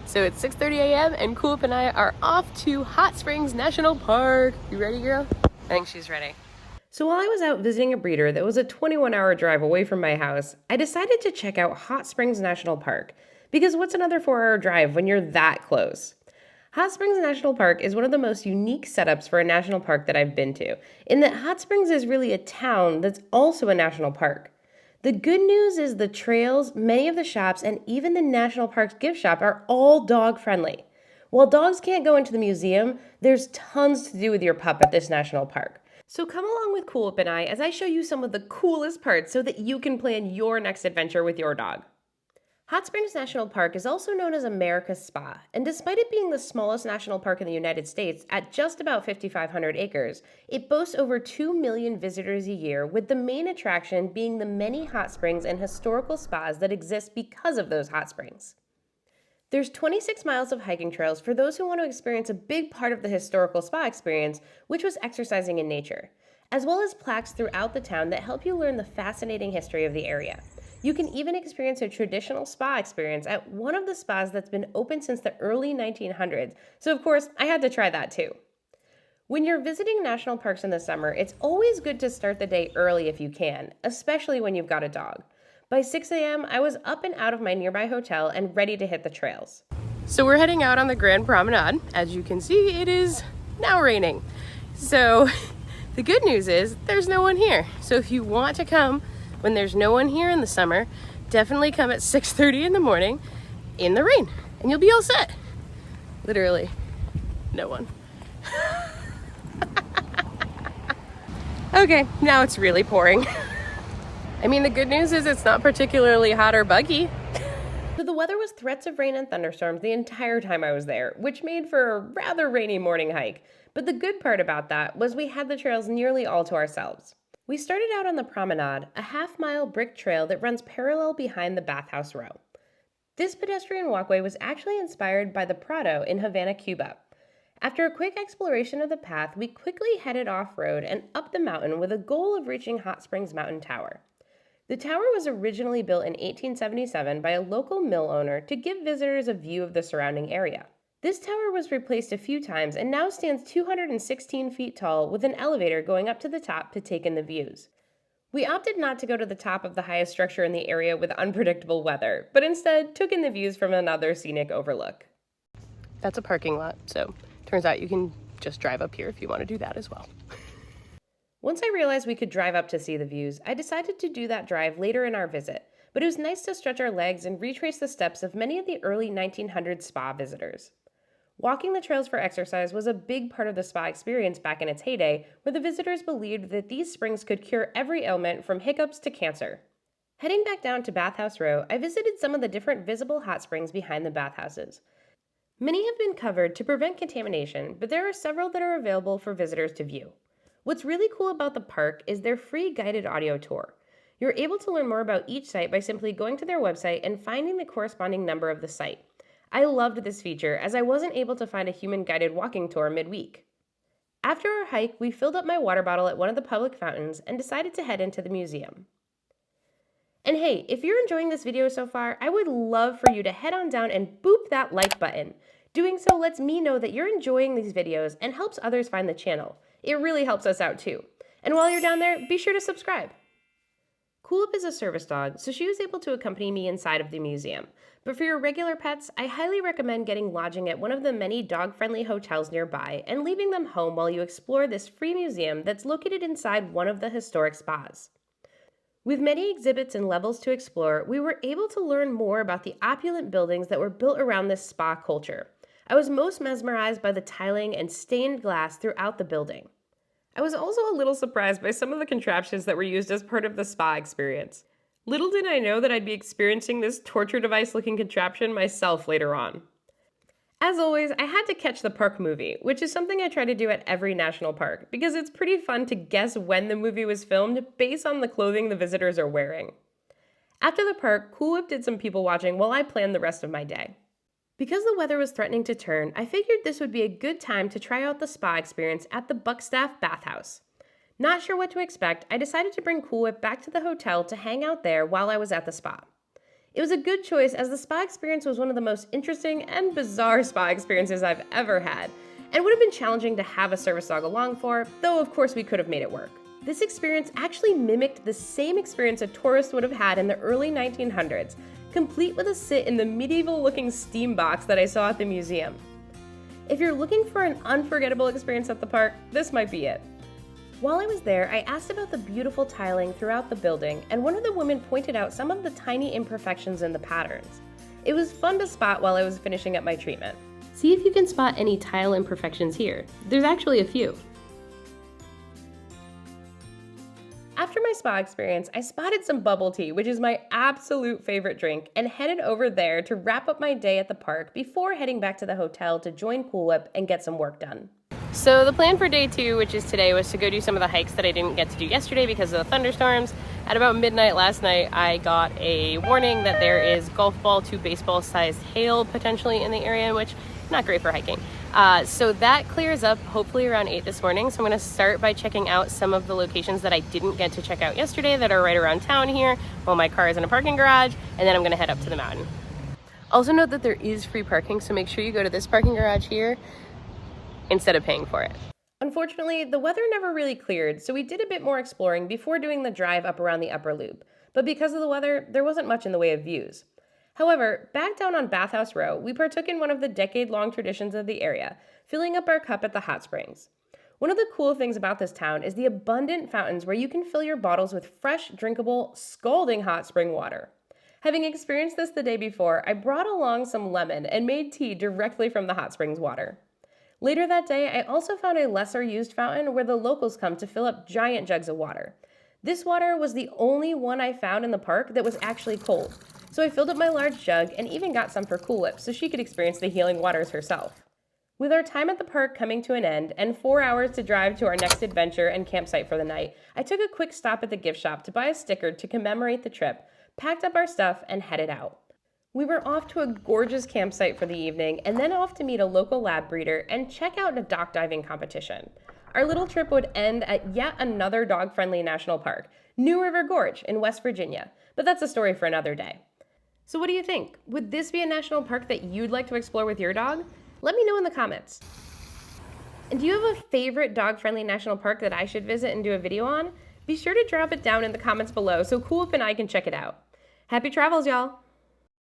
So it's 6:30 a.m. and CoolWhip and I are off to Hot Springs National Park. You ready, girl? I think she's ready. So while I was out visiting a breeder that was a 21-hour drive away from my house, I decided to check out Hot Springs National Park. Because what's another 4-hour drive when you're that close? Hot Springs National Park is one of the most unique setups for a national park that I've been to, in that Hot Springs is really a town that's also a national park. The good news is the trails, many of the shops, and even the national park's gift shop are all dog friendly. While dogs can't go into the museum, there's tons to do with your pup at this national park. So come along with CoolWhip and I as I show you some of the coolest parts so that you can plan your next adventure with your dog. Hot Springs National Park is also known as America's Spa, and despite it being the smallest national park in the United States at just about 5,500 acres, it boasts over 2 million visitors a year, with the main attraction being the many hot springs and historical spas that exist because of those hot springs. There's 26 miles of hiking trails for those who want to experience a big part of the historical spa experience, which was exercising in nature, as well as plaques throughout the town that help you learn the fascinating history of the area. You can even experience a traditional spa experience at one of the spas that's been open since the early 1900s, so of course, I had to try that too. When you're visiting national parks in the summer, it's always good to start the day early if you can, especially when you've got a dog. By 6 a.m., I was up and out of my nearby hotel and ready to hit the trails. So we're heading out on the Grand Promenade. As you can see, it is now raining. So the good news is there's no one here. So if you want to come when there's no one here in the summer, definitely come at 6:30 in the morning in the rain and you'll be all set. Literally, no one. Okay, now it's really pouring. I mean, the good news is it's not particularly hot or buggy. So the weather was threats of rain and thunderstorms the entire time I was there, which made for a rather rainy morning hike. But the good part about that was we had the trails nearly all to ourselves. We started out on the promenade, a half-mile brick trail that runs parallel behind the bathhouse row. This pedestrian walkway was actually inspired by the Prado in Havana, Cuba. After a quick exploration of the path, we quickly headed off-road and up the mountain with a goal of reaching Hot Springs Mountain Tower. The tower was originally built in 1877 by a local mill owner to give visitors a view of the surrounding area. This tower was replaced a few times and now stands 216 feet tall with an elevator going up to the top to take in the views. We opted not to go to the top of the highest structure in the area with unpredictable weather, but instead took in the views from another scenic overlook. That's a parking lot, so turns out you can just drive up here if you want to do that as well. Once I realized we could drive up to see the views, I decided to do that drive later in our visit, but it was nice to stretch our legs and retrace the steps of many of the early 1900s spa visitors. Walking the trails for exercise was a big part of the spa experience back in its heyday, where the visitors believed that these springs could cure every ailment from hiccups to cancer. Heading back down to Bathhouse Row, I visited some of the different visible hot springs behind the bathhouses. Many have been covered to prevent contamination, but there are several that are available for visitors to view. What's really cool about the park is their free guided audio tour. You're able to learn more about each site by simply going to their website and finding the corresponding number of the site. I loved this feature as I wasn't able to find a human-guided walking tour midweek. After our hike, we filled up my water bottle at one of the public fountains and decided to head into the museum. And hey, if you're enjoying this video so far, I would love for you to head on down and boop that like button. Doing so lets me know that you're enjoying these videos and helps others find the channel. It really helps us out too. And while you're down there, be sure to subscribe. CoolWhip is a service dog, so she was able to accompany me inside of the museum. But for your regular pets, I highly recommend getting lodging at one of the many dog-friendly hotels nearby and leaving them home while you explore this free museum that's located inside one of the historic spas. With many exhibits and levels to explore, we were able to learn more about the opulent buildings that were built around this spa culture. I was most mesmerized by the tiling and stained glass throughout the building. I was also a little surprised by some of the contraptions that were used as part of the spa experience. Little did I know that I'd be experiencing this torture device-looking contraption myself later on. As always, I had to catch the park movie, which is something I try to do at every national park, because it's pretty fun to guess when the movie was filmed based on the clothing the visitors are wearing. After the park, CoolWhip did some people watching while I planned the rest of my day. Because the weather was threatening to turn, I figured this would be a good time to try out the spa experience at the Buckstaff Bathhouse. Not sure what to expect, I decided to bring CoolWhip back to the hotel to hang out there while I was at the spa. It was a good choice as the spa experience was one of the most interesting and bizarre spa experiences I've ever had, and would have been challenging to have a service dog along for, though of course we could have made it work. This experience actually mimicked the same experience a tourist would have had in the early 1900s, complete with a sit in the medieval-looking steam box that I saw at the museum. If you're looking for an unforgettable experience at the park, this might be it. While I was there, I asked about the beautiful tiling throughout the building, and one of the women pointed out some of the tiny imperfections in the patterns. It was fun to spot while I was finishing up my treatment. See if you can spot any tile imperfections here. There's actually a few. After my spa experience, I spotted some bubble tea, which is my absolute favorite drink, and headed over there to wrap up my day at the park before heading back to the hotel to join CoolWhip and get some work done. So the plan for day 2, which is today, was to go do some of the hikes that I didn't get to do yesterday because of the thunderstorms. At about midnight last night, I got a warning that there is golf ball to baseball sized hail potentially in the area, which not great for hiking. So that clears up hopefully around 8 this morning. So I'm going to start by checking out some of the locations that I didn't get to check out yesterday that are right around town here while my car is in a parking garage, and then I'm going to head up to the mountain. Also note that there is free parking, so make sure you go to this parking garage here instead of paying for it. Unfortunately, the weather never really cleared, so we did a bit more exploring before doing the drive up around the upper loop. But because of the weather, there wasn't much in the way of views. However, back down on Bathhouse Row, we partook in one of the decade-long traditions of the area, filling up our cup at the hot springs. One of the cool things about this town is the abundant fountains where you can fill your bottles with fresh, drinkable, scalding hot spring water. Having experienced this the day before, I brought along some lemon and made tea directly from the hot springs water. Later that day, I also found a lesser-used fountain where the locals come to fill up giant jugs of water. This water was the only one I found in the park that was actually cold, so I filled up my large jug and even got some for CoolWhip so she could experience the healing waters herself. With our time at the park coming to an end and 4 hours to drive to our next adventure and campsite for the night, I took a quick stop at the gift shop to buy a sticker to commemorate the trip, packed up our stuff, and headed out. We were off to a gorgeous campsite for the evening and then off to meet a local lab breeder and check out a dock diving competition. Our little trip would end at yet another dog-friendly national park, New River Gorge in West Virginia, but that's a story for another day. So what do you think? Would this be a national park that you'd like to explore with your dog? Let me know in the comments. And do you have a favorite dog-friendly national park that I should visit and do a video on? Be sure to drop it down in the comments below so CoolWhip and I can check it out. Happy travels, y'all!